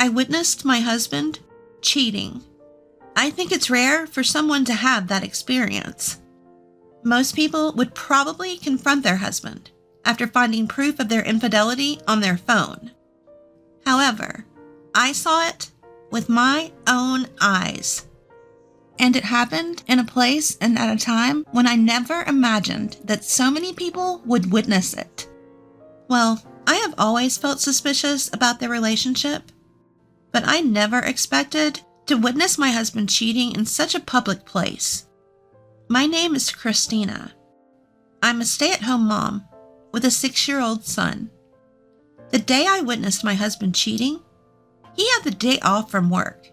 I witnessed my husband cheating. I think it's rare for someone to have that experience. Most people would probably confront their husband after finding proof of their infidelity on their phone. However, I saw it with my own eyes. And it happened in a place and at a time when I never imagined that so many people would witness it. Well, I have always felt suspicious about their relationship, but I never expected to witness my husband cheating in such a public place. My name is Christina. I'm a stay-at-home mom with a 6-year-old son. The day I witnessed my husband cheating, he had the day off from work,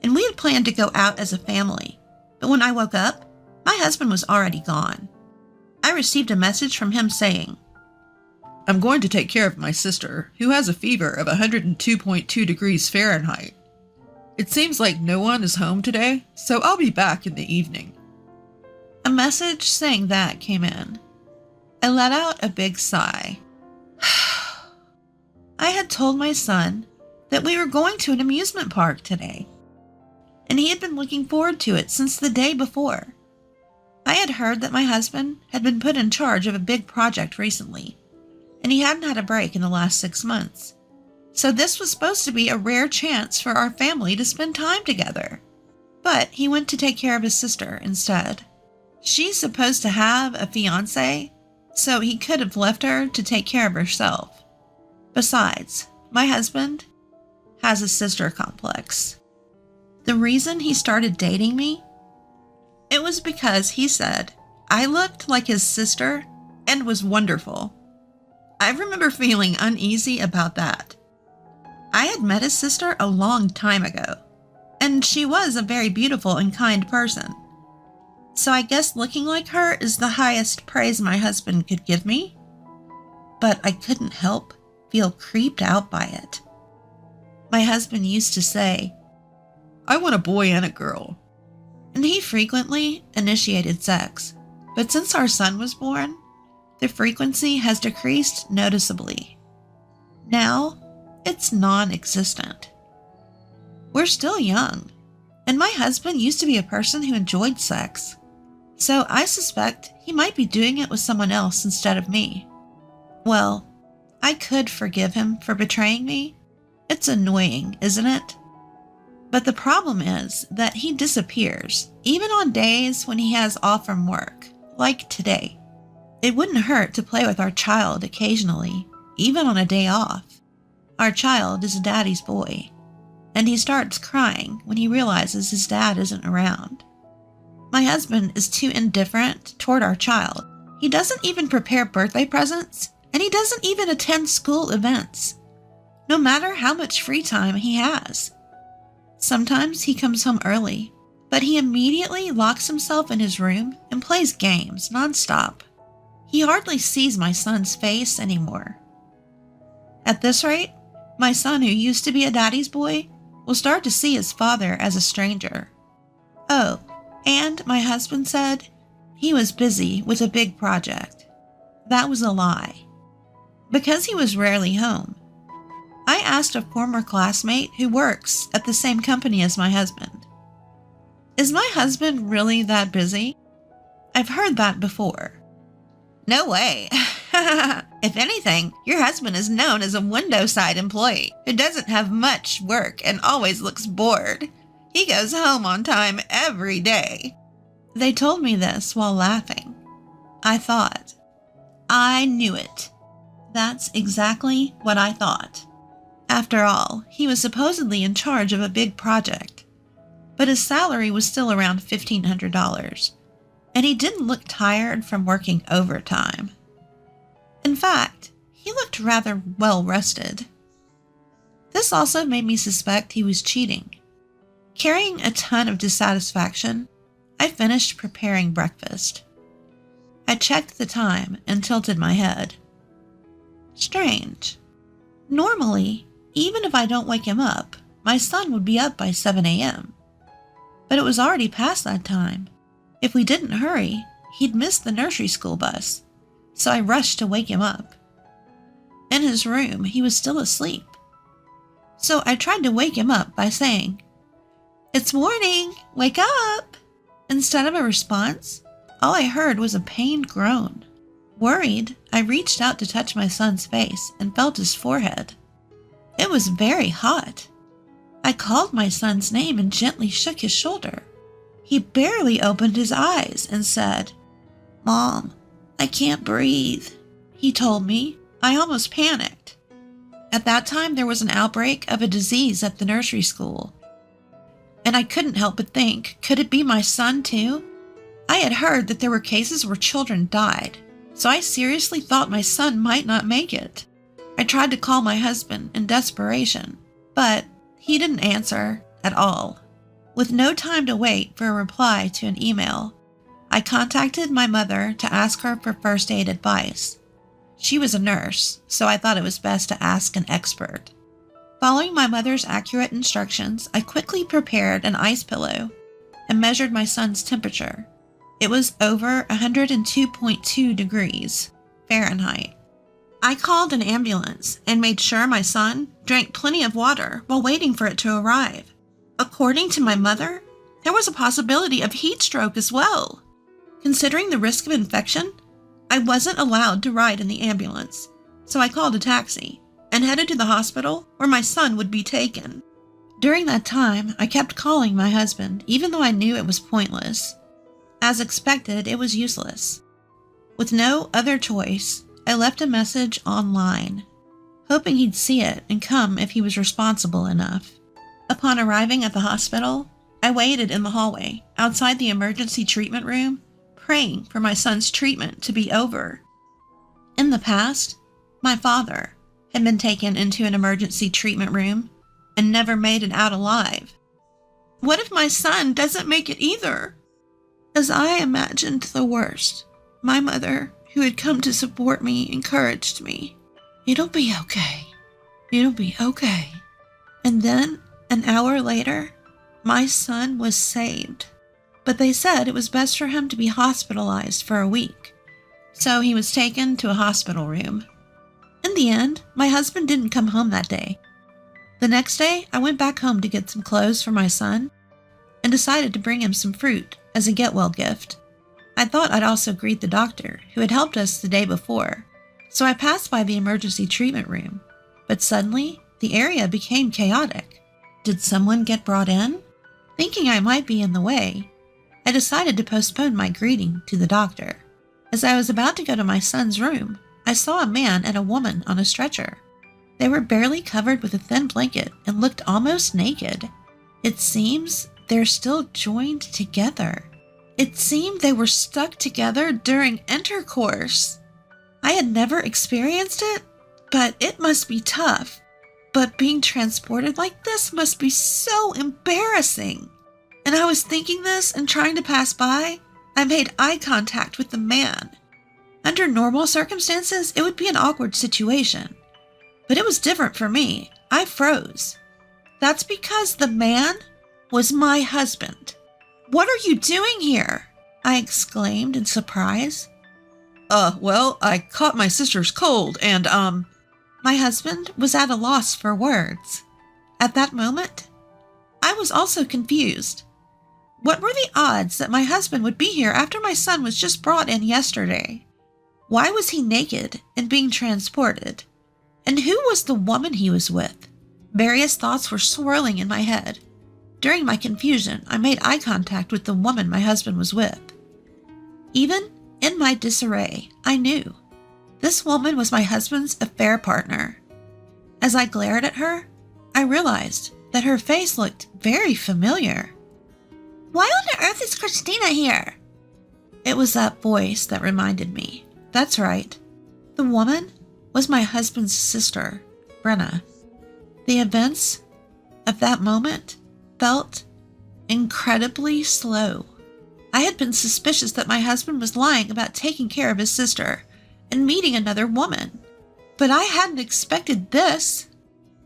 and we had planned to go out as a family. But when I woke up, my husband was already gone. I received a message from him saying, "I'm going to take care of my sister, who has a fever of 102.2 degrees Fahrenheit. It seems like no one is home today, so I'll be back in the evening." A message saying that came in. I let out a big sigh. I had told my son that we were going to an amusement park today, and he had been looking forward to it since the day before. I had heard that my husband had been put in charge of a big project recently, and he hadn't had a break in the last 6 months. So this was supposed to be a rare chance for our family to spend time together. But he went to take care of his sister instead. She's supposed to have a fiancé, so he could have left her to take care of herself. Besides, my husband has a sister complex. The reason he started dating me, it was because he said I looked like his sister and was wonderful. I remember feeling uneasy about that. I had met his sister a long time ago, and she was a very beautiful and kind person. So I guess looking like her is the highest praise my husband could give me. But I couldn't help feel creeped out by it. My husband used to say, "I want a boy and a girl." And he frequently initiated sex. But since our son was born, the frequency has decreased noticeably. Now, it's non-existent. We're still young, and my husband used to be a person who enjoyed sex. So I suspect he might be doing it with someone else instead of me. Well, I could forgive him for betraying me. It's annoying, isn't it? But the problem is that he disappears, even on days when he has off from work, like today. It wouldn't hurt to play with our child occasionally, even on a day off. Our child is daddy's boy, and he starts crying when he realizes his dad isn't around. My husband is too indifferent toward our child. He doesn't even prepare birthday presents, and he doesn't even attend school events, no matter how much free time he has. Sometimes he comes home early, but he immediately locks himself in his room and plays games nonstop. He hardly sees my son's face anymore. At this rate, my son, who used to be a daddy's boy, will start to see his father as a stranger. Oh, and my husband said he was busy with a big project. That was a lie. Because he was rarely home, I asked a former classmate who works at the same company as my husband, "Is my husband really that busy?" I've heard that before. "No way. If anything, your husband is known as a window-side employee who doesn't have much work and always looks bored. He goes home on time every day." They told me this while laughing. I thought, I knew it. That's exactly what I thought. After all, he was supposedly in charge of a big project, but his salary was still around $1,500, and he didn't look tired from working overtime. In fact, he looked rather well rested. This also made me suspect he was cheating. Carrying a ton of dissatisfaction, I finished preparing breakfast. I checked the time and tilted my head. Strange. Normally, even if I don't wake him up, my son would be up by 7 a.m. But it was already past that time. If we didn't hurry, he'd miss the nursery school bus, so I rushed to wake him up. In his room, he was still asleep. So I tried to wake him up by saying, "It's morning, wake up!" Instead of a response, all I heard was a pained groan. Worried, I reached out to touch my son's face and felt his forehead. It was very hot. I called my son's name and gently shook his shoulder. He barely opened his eyes and said, "Mom, I can't breathe," he told me. I almost panicked. At that time, there was an outbreak of a disease at the nursery school, and I couldn't help but think, could it be my son too? I had heard that there were cases where children died, so I seriously thought my son might not make it. I tried to call my husband in desperation, but he didn't answer at all. With no time to wait for a reply to an email, I contacted my mother to ask her for first aid advice. She was a nurse, so I thought it was best to ask an expert. Following my mother's accurate instructions, I quickly prepared an ice pillow and measured my son's temperature. It was over 102.2 degrees Fahrenheit. I called an ambulance and made sure my son drank plenty of water while waiting for it to arrive. According to my mother, there was a possibility of heat stroke as well. Considering the risk of infection, I wasn't allowed to ride in the ambulance, so I called a taxi and headed to the hospital where my son would be taken. During that time, I kept calling my husband, even though I knew it was pointless. As expected, it was useless. With no other choice, I left a message online, hoping he'd see it and come if he was responsible enough. Upon arriving at the hospital, I waited in the hallway outside the emergency treatment room, praying for my son's treatment to be over. In the past, my father had been taken into an emergency treatment room and never made it out alive. What if my son doesn't make it either? As I imagined the worst, my mother, who had come to support me, encouraged me. "It'll be okay. It'll be okay." And then, an hour later, my son was saved. But they said it was best for him to be hospitalized for a week. So he was taken to a hospital room. In the end, my husband didn't come home that day. The next day, I went back home to get some clothes for my son and decided to bring him some fruit as a get-well gift. I thought I'd also greet the doctor who had helped us the day before, so I passed by the emergency treatment room, but suddenly the area became chaotic. Did someone get brought in? Thinking I might be in the way, I decided to postpone my greeting to the doctor. As I was about to go to my son's room, I saw a man and a woman on a stretcher. They were barely covered with a thin blanket and looked almost naked. It seems they're still joined together. It seemed they were stuck together during intercourse. I had never experienced it, but it must be tough. But being transported like this must be so embarrassing. And I was thinking this and trying to pass by. I made eye contact with the man. Under normal circumstances, it would be an awkward situation. But it was different for me. I froze. That's because the man was my husband. "What are you doing here?" I exclaimed in surprise. Well, I caught my sister's cold and, My husband was at a loss for words. At that moment, I was also confused. What were the odds that my husband would be here after my son was just brought in yesterday? Why was he naked and being transported? And who was the woman he was with? Various thoughts were swirling in my head. During my confusion, I made eye contact with the woman my husband was with. Even in my disarray, I knew this woman was my husband's affair partner. As I glared at her, I realized that her face looked very familiar. "Why on earth is Christina here?" It was that voice that reminded me. That's right. The woman was my husband's sister, Brenna. The events of that moment felt incredibly slow. I had been suspicious that my husband was lying about taking care of his sister and meeting another woman. But I hadn't expected this.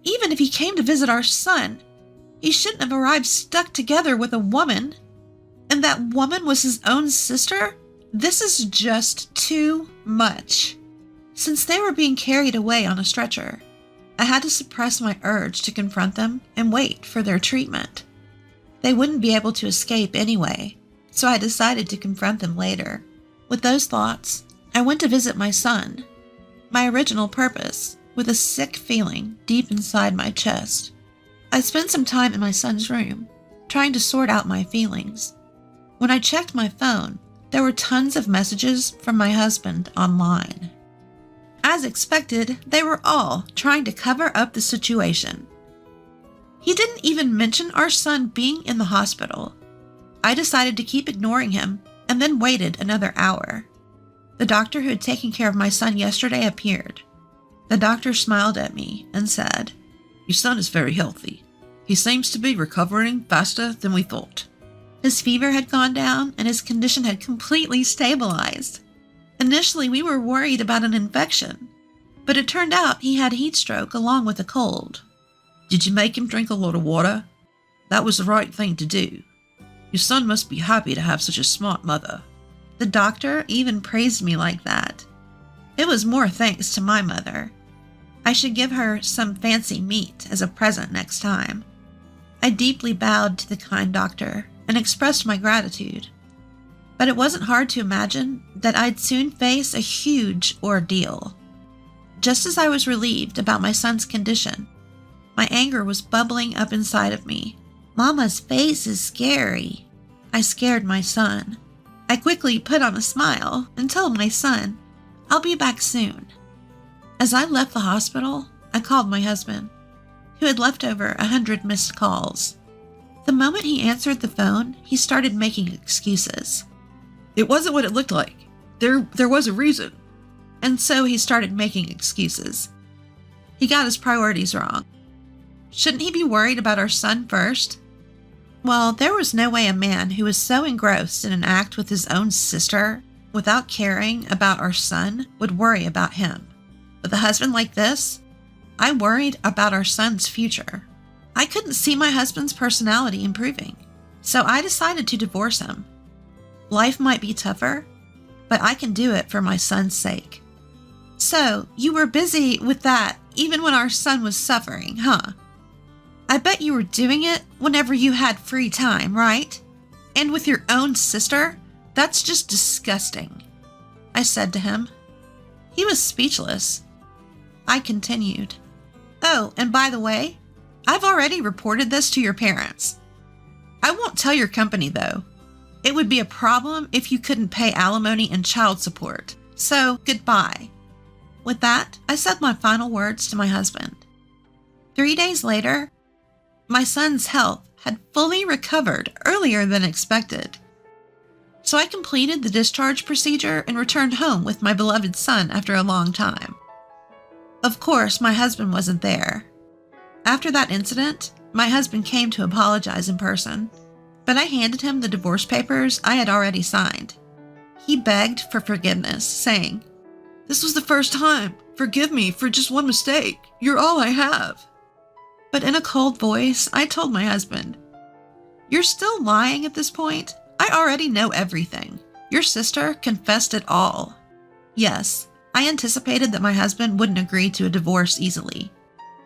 Even if he came to visit our son, he shouldn't have arrived stuck together with a woman. And that woman was his own sister? This is just too much. Since they were being carried away on a stretcher, I had to suppress my urge to confront them and wait for their treatment. They wouldn't be able to escape anyway, so I decided to confront them later. With those thoughts, I went to visit my son, my original purpose, with a sick feeling deep inside my chest. I spent some time in my son's room, trying to sort out my feelings. When I checked my phone, there were tons of messages from my husband online. As expected, they were all trying to cover up the situation. He didn't even mention our son being in the hospital. I decided to keep ignoring him and then waited another hour. The doctor who had taken care of my son yesterday appeared. The doctor smiled at me and said, "Your son is very healthy. He seems to be recovering faster than we thought." His fever had gone down and his condition had completely stabilized. Initially, we were worried about an infection, but it turned out he had heat stroke along with a cold. "Did you make him drink a lot of water? That was the right thing to do. Your son must be happy to have such a smart mother." The doctor even praised me like that. It was more thanks to my mother. I should give her some fancy meat as a present next time. I deeply bowed to the kind doctor and expressed my gratitude. But it wasn't hard to imagine that I'd soon face a huge ordeal. Just as I was relieved about my son's condition, my anger was bubbling up inside of me. Mama's face is scary. I scared my son. I quickly put on a smile and told my son, "I'll be back soon." As I left the hospital, I called my husband, who had left over 100 missed calls. The moment he answered the phone, he started making excuses. "It wasn't what it looked like. There was a reason." And so he started making excuses. He got his priorities wrong. Shouldn't he be worried about our son first? Well, there was no way a man who was so engrossed in an act with his own sister, without caring about our son, would worry about him. With a husband like this, I worried about our son's future. I couldn't see my husband's personality improving, so I decided to divorce him. Life might be tougher, but I can do it for my son's sake. So, you were busy with that even when our son was suffering, huh? I bet you were doing it whenever you had free time, right? And with your own sister? That's just disgusting, I said to him. He was speechless. I continued. "Oh, and by the way, I've already reported this to your parents. I won't tell your company, though. It would be a problem if you couldn't pay alimony and child support. So, goodbye." With that, I said my final words to my husband. 3 days later, my son's health had fully recovered earlier than expected. So I completed the discharge procedure and returned home with my beloved son after a long time. Of course, my husband wasn't there. After that incident, my husband came to apologize in person, but I handed him the divorce papers I had already signed. He begged for forgiveness, saying, "This was the first time. Forgive me for just one mistake. You're all I have." But in a cold voice, I told my husband, "You're still lying at this point. I already know everything. Your sister confessed it all." Yes, I anticipated that my husband wouldn't agree to a divorce easily.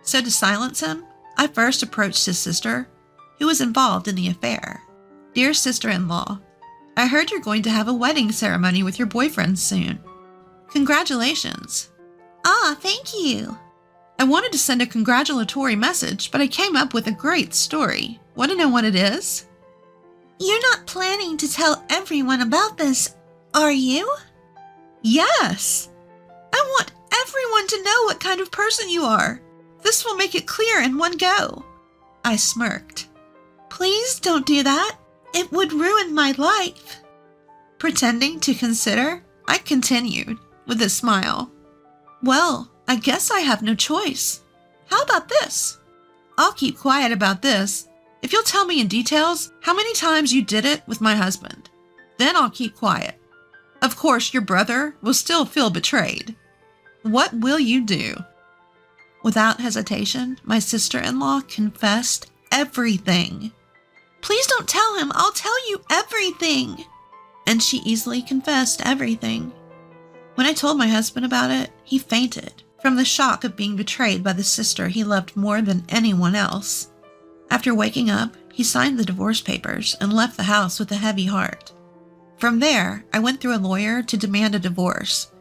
So to silence him, I first approached his sister, who was involved in the affair. "Dear sister-in-law, I heard you're going to have a wedding ceremony with your boyfriend soon. Congratulations." "Ah, thank you." I wanted to send a congratulatory message, but I came up with a great story. Want to know what it is? "You're not planning to tell everyone about this, are you?" "Yes. I want everyone to know what kind of person you are. This will make it clear in one go." I smirked. "Please don't do that. It would ruin my life." Pretending to consider, I continued with a smile. "Well, I guess I have no choice. How about this? I'll keep quiet about this if you'll tell me in details how many times you did it with my husband. Then I'll keep quiet. Of course, your brother will still feel betrayed. What will you do?" Without hesitation, my sister-in-law confessed everything. "Please don't tell him. I'll tell you everything." And she easily confessed everything. When I told my husband about it, he fainted from the shock of being betrayed by the sister he loved more than anyone else. After waking up, he signed the divorce papers and left the house with a heavy heart. From there, I went through a lawyer to demand a divorce,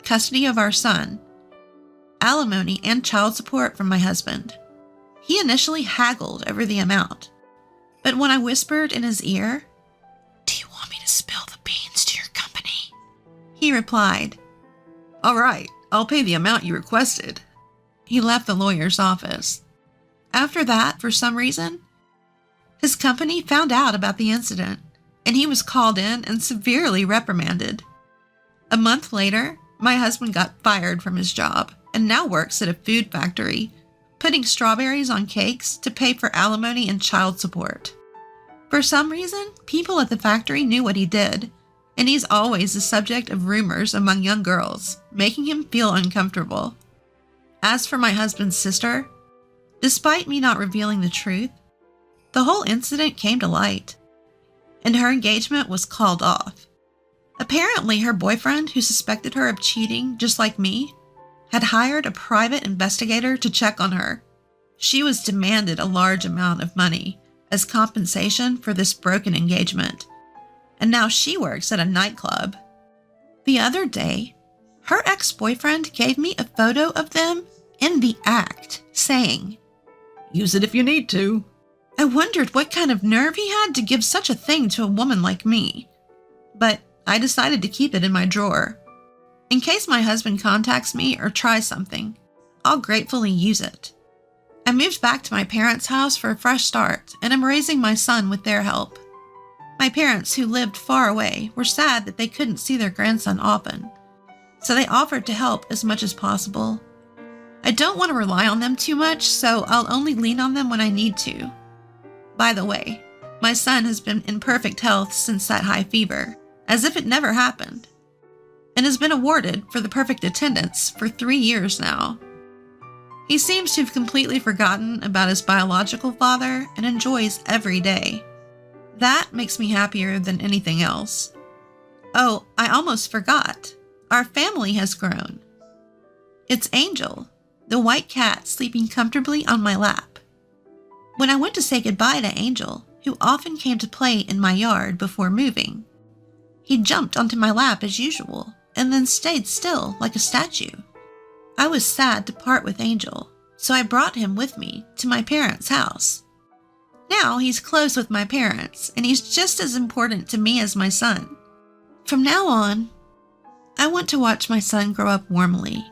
custody of our son, alimony, and child support from my husband. He initially haggled over the amount, but when I whispered in his ear, "Do you want me to spill the beans to your company?" he replied, "All right, I'll pay the amount you requested." He left the lawyer's office. After that, for some reason, his company found out about the incident, and he was called in and severely reprimanded. A month later, my husband got fired from his job and now works at a food factory, putting strawberries on cakes to pay for alimony and child support. For some reason, people at the factory knew what he did, and he's always the subject of rumors among young girls, making him feel uncomfortable. As for my husband's sister, despite me not revealing the truth, the whole incident came to light, and her engagement was called off. Apparently, her boyfriend, who suspected her of cheating just like me, had hired a private investigator to check on her. She was demanded a large amount of money as compensation for this broken engagement, and now she works at a nightclub. The other day, her ex-boyfriend gave me a photo of them in the act, saying, "Use it if you need to." I wondered what kind of nerve he had to give such a thing to a woman like me, but I decided to keep it in my drawer. In case my husband contacts me or tries something, I'll gratefully use it. I moved back to my parents' house for a fresh start, and am raising my son with their help. My parents, who lived far away, were sad that they couldn't see their grandson often, so they offered to help as much as possible. I don't want to rely on them too much, so I'll only lean on them when I need to. By the way, my son has been in perfect health since that high fever, as if it never happened, and has been awarded for the perfect attendance for 3 years now. He seems to have completely forgotten about his biological father and enjoys every day. That makes me happier than anything else. Oh, I almost forgot. Our family has grown. It's Angel, the white cat sleeping comfortably on my lap. When I went to say goodbye to Angel, who often came to play in my yard before moving, he jumped onto my lap as usual and then stayed still like a statue. I was sad to part with Angel, so I brought him with me to my parents' house. Now he's close with my parents, and he's just as important to me as my son. From now on, I want to watch my son grow up warmly,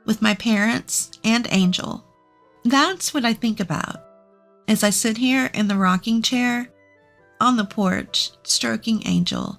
with my parents and Angel. That's what I think about as I sit here in the rocking chair on the porch, stroking Angel.